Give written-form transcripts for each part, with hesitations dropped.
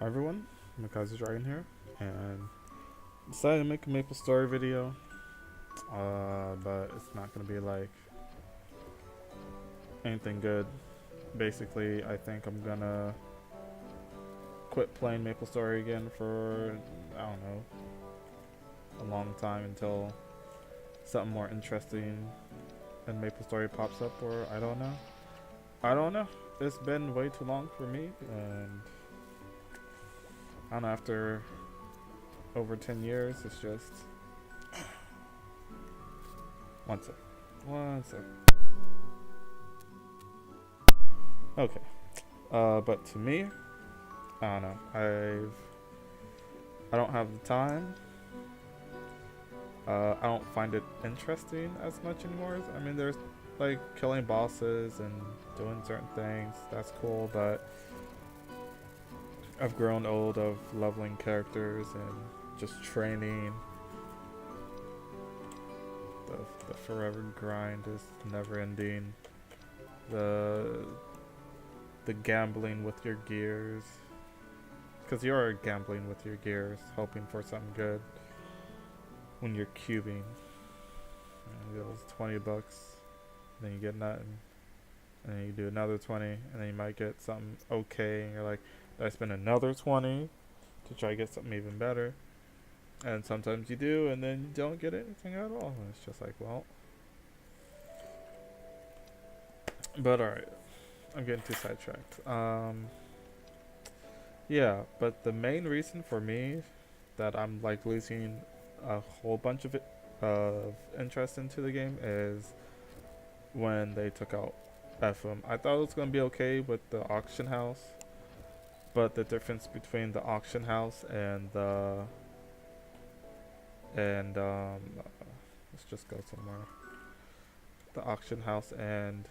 Hi everyone, Mckaiser Dragon here, and decided to make a Maplestory video, but it's not gonna be like anything good. Basically, I think I'm gonna quit playing Maplestory again for, I don't know, a long time until something more interesting in Maplestory pops up, or I don't know. I don't know. It's been way too long for me, and I don't know, after over 10 years, it's just. One sec. One sec. Okay. But to me, I don't know. I don't have the time. I don't find it interesting as much anymore. I mean, there's like killing bosses and doing certain things. That's cool, but I've grown old of leveling characters and just training. The forever grind is never ending. The gambling with your gears, because you're gambling with your gears, hoping for something good when you're cubing. You know, it's $20, then you get nothing, and then you do another 20, and then you might get something okay, and you're like, did I spend another 20 to try to get something even better? And sometimes you do, and then you don't get anything at all. And it's just like, well. But alright, I'm getting too sidetracked. Yeah, but the main reason for me that I'm like losing a whole bunch of interest into the game is when they took out FM. I thought it was gonna be okay with the auction house, but the difference between the auction house and let's just go somewhere. The auction house and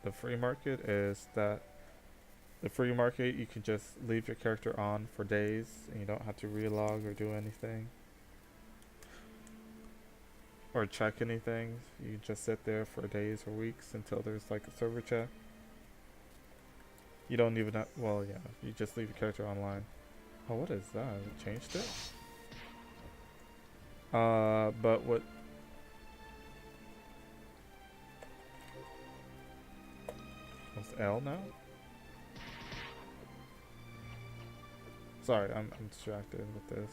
the free market is that the free market, you can just leave your character on for days and you don't have to relog or do anything or check anything. You just sit there for days or weeks until there's like a server check. You don't even have, well, yeah, you just leave your character online. Oh, what is that? It changed it? But what? What's L now? Sorry, I'm distracted with this.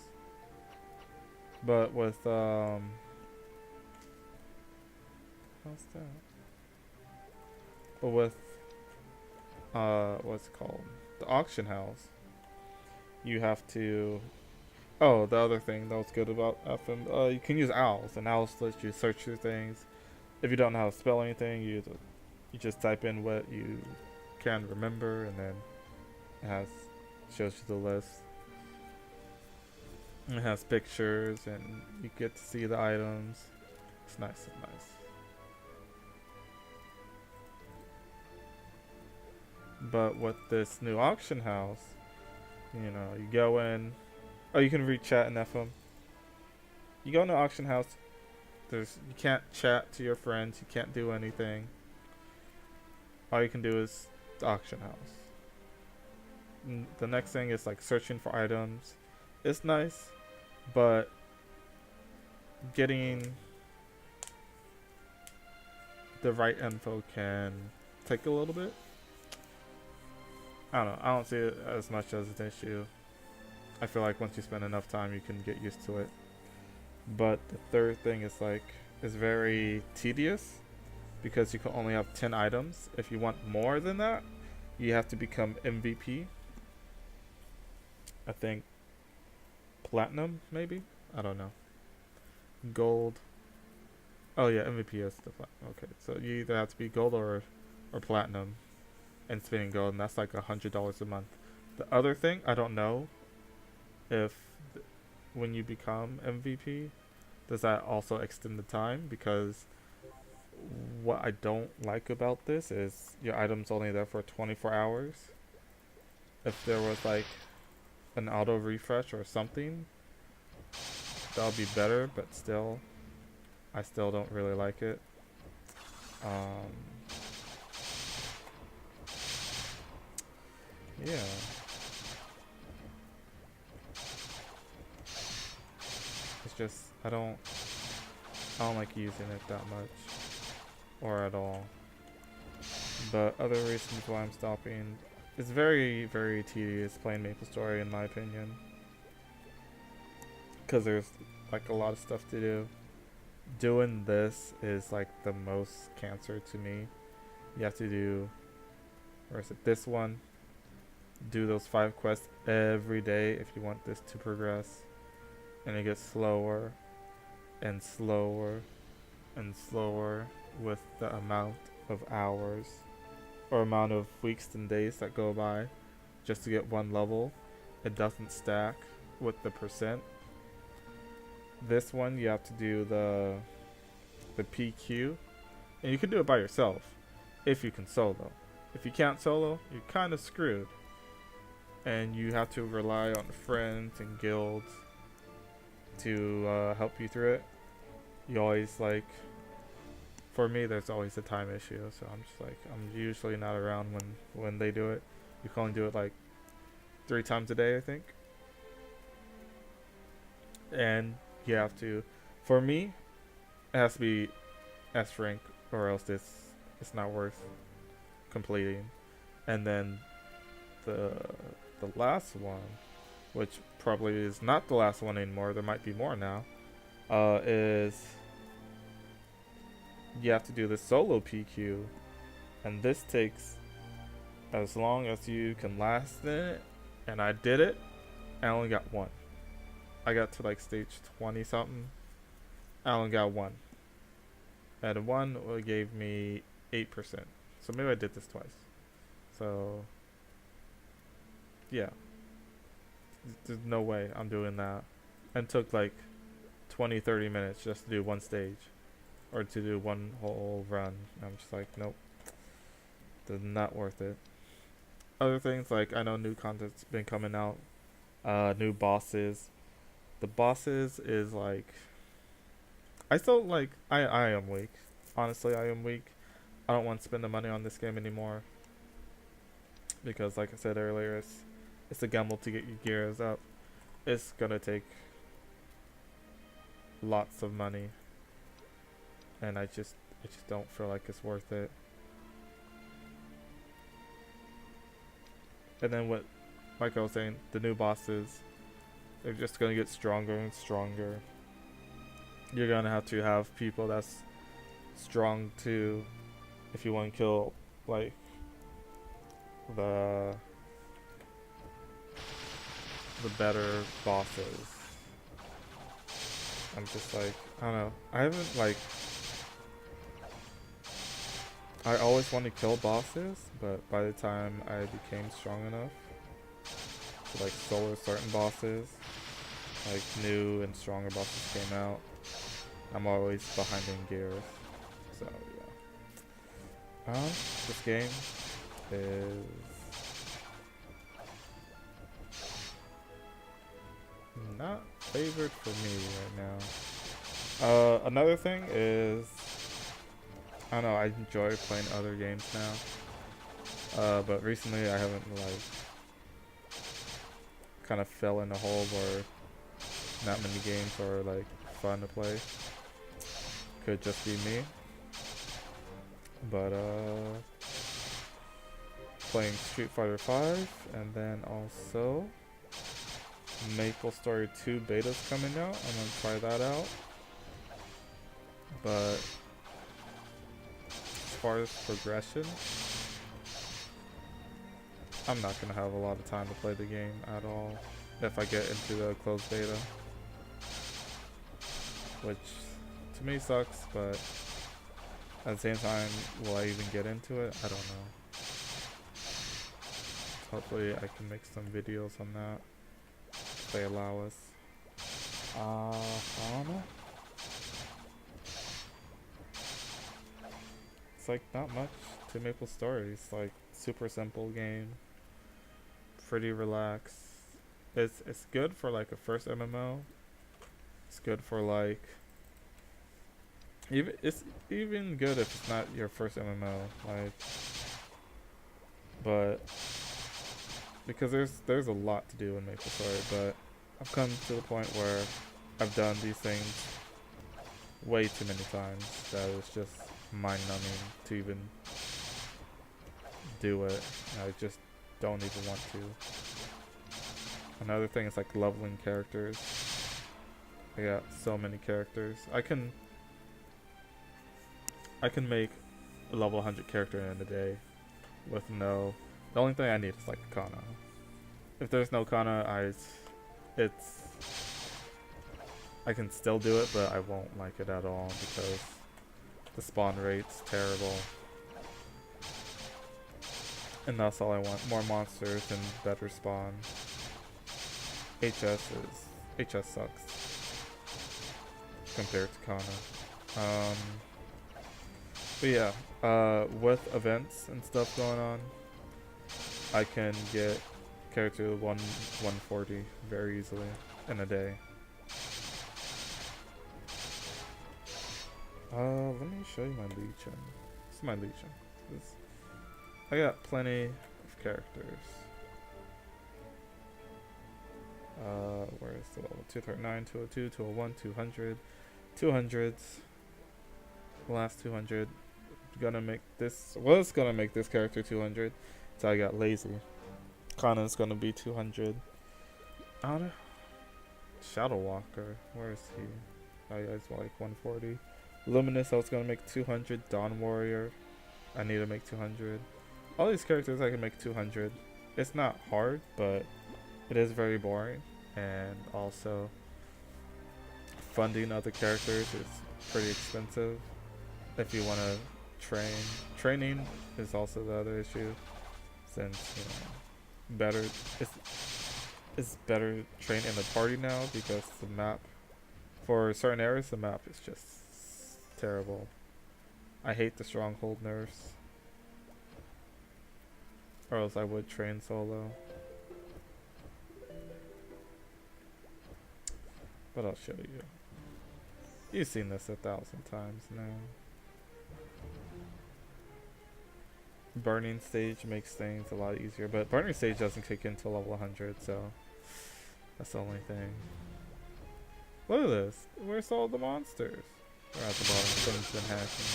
But with how's that? But with what's it called? The auction house. You have to. Oh, the other thing that was good about FM, you can use owls, and owls lets you search through things. If you don't know how to spell anything, you just type in what you can remember, and then it shows you the list. It has pictures, and you get to see the items. It's nice. It's nice. But with this new auction house, you know, you go in. Oh, you can read chat in FM. You go in the auction house. You can't chat to your friends. You can't do anything. All you can do is the auction house. The next thing is like searching for items. It's nice, but getting the right info can take a little bit. I don't know. I don't see it as much as an issue. I feel like once you spend enough time, you can get used to it. But the third thing is very tedious because you can only have 10 items. If you want more than that, you have to become MVP. I think platinum, maybe? I don't know. Gold. Oh yeah, MVP is the platinum. Okay, so you either have to be gold or platinum and spinning gold, and that's like $100 a month. The other thing, I don't know if when you become MVP, does that also extend the time? Because what I don't like about this is your item's only there for 24 hours. If there was like an auto refresh or something, that would be better, but still, I still don't really like it. Yeah. just I don't like using it that much or at all. But other reasons why I'm stopping, it's very, very tedious playing Maplestory in my opinion, because there's like a lot of stuff to do. Doing this is like the most cancer to me. You have to do, or is it this one? Do those 5 quests every day if you want this to progress, and it gets slower and slower and slower with the amount of hours or amount of weeks and days that go by just to get one level. It doesn't stack with the percent. This one you have to do the PQ, and you can do it by yourself if you can solo. If you can't solo, you're kind of screwed, and you have to rely on friends and guilds to help you through it. You always like, for me, there's always a time issue, so I'm just like, I'm usually not around when they do it. You can only do it like 3 times a day, I think. And you have to, for me, it has to be S rank, or else it's not worth completing. And then the last one, which probably is not the last one anymore, there might be more now, is you have to do the solo PQ, and this takes as long as you can last in it, and I did it. I only got 1. I got to like stage 20 something. I only got 1, and 1 gave me 8%. So maybe I did this twice. So yeah, there's no way I'm doing that. And took like 20-30 minutes just to do 1 stage, or to do 1 whole run. I'm just like, nope, not worth it. Other things, like, I know new content's been coming out, new bosses. The bosses is like, I still like, I am weak. Honestly, I am weak. I don't want to spend the money on this game anymore, because like I said earlier, it's a gamble to get your gears up. It's gonna take lots of money, and I just don't feel like it's worth it. And then what, like I was saying, the new bosses, they're just gonna get stronger and stronger. You're gonna have to have people that's strong too, if you want to kill like the better bosses. I'm just like, I don't know. I haven't like, I always want to kill bosses, but by the time I became strong enough to like solo certain bosses, like new and stronger bosses came out, I'm always behind in gears. So yeah. This game is not favored for me right now. Another thing is, I don't know, I enjoy playing other games now. But recently I haven't like kind of fell in a hole where not many games are like fun to play. Could just be me. But playing Street Fighter 5, and then also Maplestory 2 beta's coming out. I'm gonna try that out. But as far as progression, I'm not gonna have a lot of time to play the game at all if I get into the closed beta, which to me sucks, but at the same time, will I even get into it? I don't know. Hopefully I can make some videos on that if they allow us. I don't know. It's like not much to Maplestory. It's like super simple game, pretty relaxed. It's good for like a first MMO. It's good for like, it's even good if it's not your first MMO, like, but because there's a lot to do in Maplestory, but I've come to the point where I've done these things way too many times that it's just mind-numbing to even do it. I just don't even want to. Another thing is like leveling characters. I got so many characters. I can make a level 100 character in a day with no. The only thing I need is like Kana. If there's no Kana, I can still do it, but I won't like it at all because the spawn rate's terrible. And that's all I want. More monsters and better spawn. HS sucks compared to Kana. But yeah, with events and stuff going on, I can get character 140 very easily in a day. Let me show you my Legion. This is my Legion. I got plenty of characters. Where is the level? 239, 202, 201, 200, 200s. The last 200. Was gonna make this character 200, so I got lazy. Kana's gonna be 200. I don't know. Shadow Walker, where is he? Oh yeah, he's like 140. Luminous, I was gonna make 200. Dawn Warrior, I need to make 200. All these characters I can make 200. It's not hard, but it is very boring, and also funding other characters is pretty expensive if you want to train. Training is also the other issue, since it's better train in the party now because the map for certain areas the map is just terrible. I hate the stronghold nerfs, or else I would train solo. But I'll show you. You've seen this 1,000 times now. Burning stage makes things a lot easier, but burning stage doesn't kick in until level 100, so that's the only thing. Look at this. Where's all the monsters? They're at the bottom. Someone's been hacking.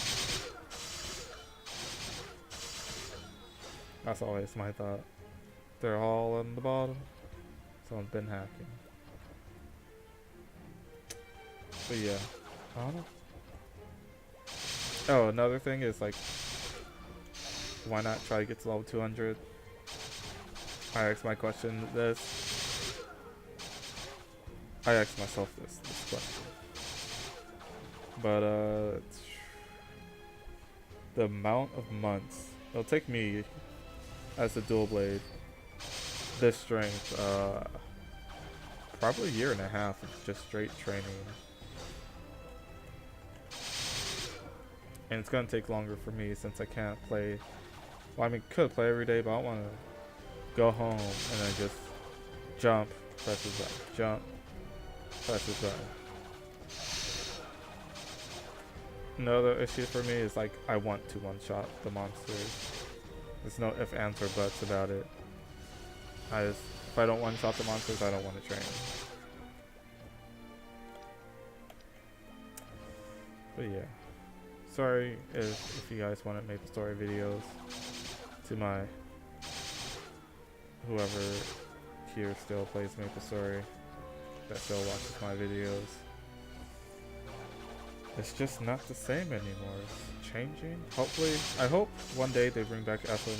That's always my thought. They're all on the bottom. Someone's been hacking. But yeah. I don't know. Oh, another thing is like, why not try to get to level 200? I asked my question this. I asked myself this question. But the amount of months it'll take me as a dual blade, this strength, probably a year and a half of just straight training. And it's gonna take longer for me since I can't play. Well, I mean, could play every day, but I don't want to go home and then just jump, press his back, jump, press his back. Another issue for me is like I want to one-shot the monsters. There's no ifs, ands, or buts about it. If I don't one-shot the monsters, I don't want to train. But yeah. Sorry if you guys wanted Maplestory videos. To my whoever here still plays Maplestory, that still watches my videos. It's just not the same anymore. It's changing. Hopefully, I hope one day they bring back FM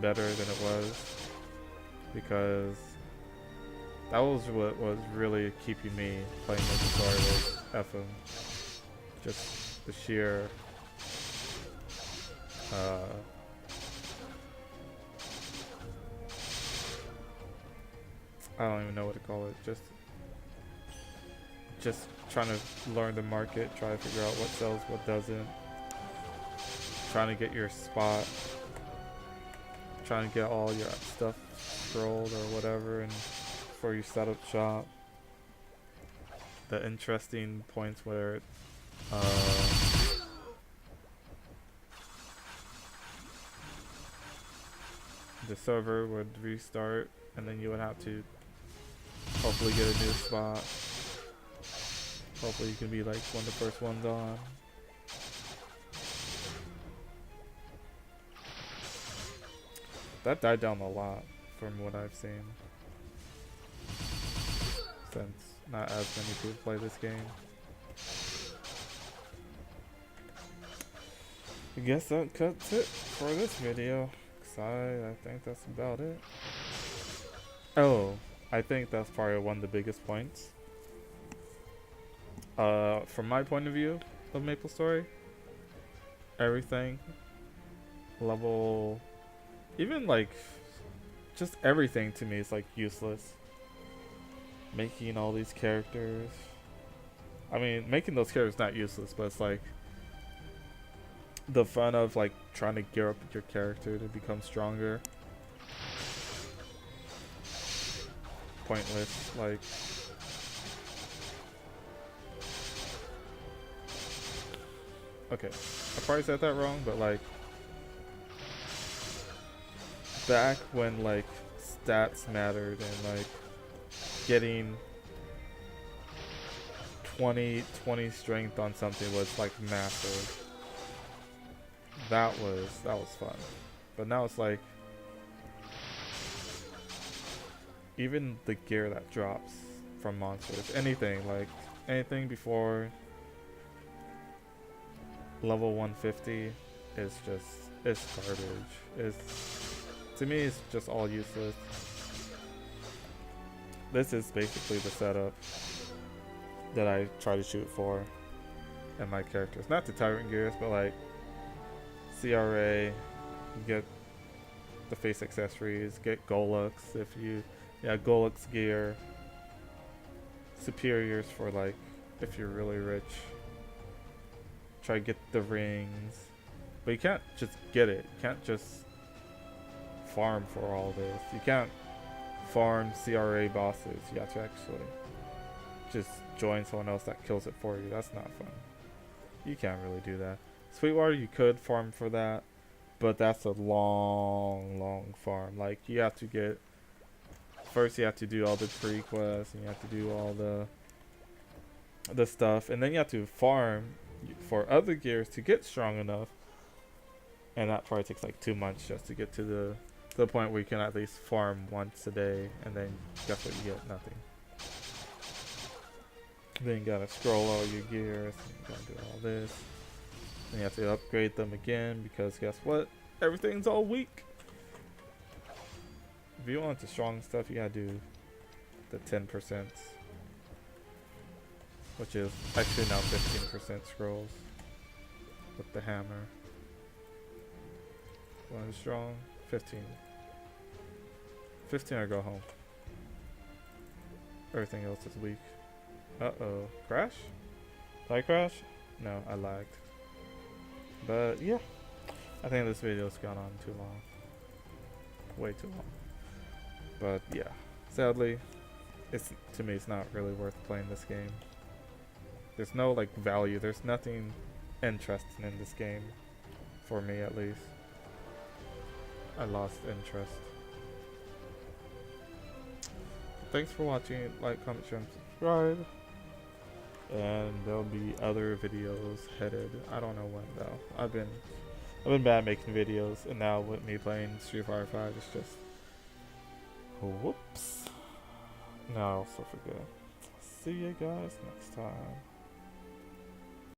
better than it was, because that was what was really keeping me playing Maplestory was FM. Just the sheer I don't even know what to call it. Just trying to learn the market, try to figure out what sells, what doesn't. Trying to get your spot. Trying to get all your stuff scrolled or whatever, and before you set up shop. The interesting points where the server would restart, and then you would have to hopefully get a new spot. Hopefully you can be like one of the first ones on. That died down a lot from what I've seen, since not as many people play this game. I guess that cuts it for this video. I think that's about it. Oh, I think that's probably one of the biggest points. From my point of view of Maplestory, everything, level, even like, just everything to me is like useless. Making all these characters. I mean, making those characters not useless, but it's like the fun of like trying to gear up your character to become stronger. Pointless, like. Okay, I probably said that wrong, but like back when like stats mattered and like getting 20 strength on something was like massive. That was fun. But now it's like even the gear that drops from monsters, anything before level 150 is just, it's garbage. To me, it's just all useless. This is basically the setup that I try to shoot for in my characters. Not the Tyrant gears, but like CRA, get the face accessories, get Golux if you, Golux gear, superiors for like if you're really rich. Try to get the rings, but you can't just get it. You can't just farm for all this. You can't farm CRA bosses. You have to actually just join someone else that kills it for you. That's not fun. You can't really do that. Sweetwater, you could farm for that, but that's a long farm. Like, you have to get, first you have to do all the pre-quests, and you have to do all the stuff, and then you have to farm for other gears to get strong enough, and that probably takes like 2 months just to get to the point where you can at least farm once a day, and then guess what you get? Nothing. Then you gotta scroll all your gears, and you gotta do all this. Then you have to upgrade them again, because guess what? Everything's all weak. If you want the strong stuff, you gotta do the 10%, which is actually now 15% scrolls with the hammer. One is strong, 15. 15 or go home. Everything else is weak. Uh-oh. Crash? Did I crash? No, I lagged. But yeah, I think this video's gone on too long. Way too long. But yeah, sadly, to me it's not really worth playing this game. There's no like value. There's nothing interesting in this game, for me at least. I lost interest. Thanks for watching. Like, comment, share, and subscribe. And there'll be other videos headed. I don't know when though. I've been bad making videos, and now with me playing Street Fighter 5, it's just whoops. Now I also forget. See you guys next time.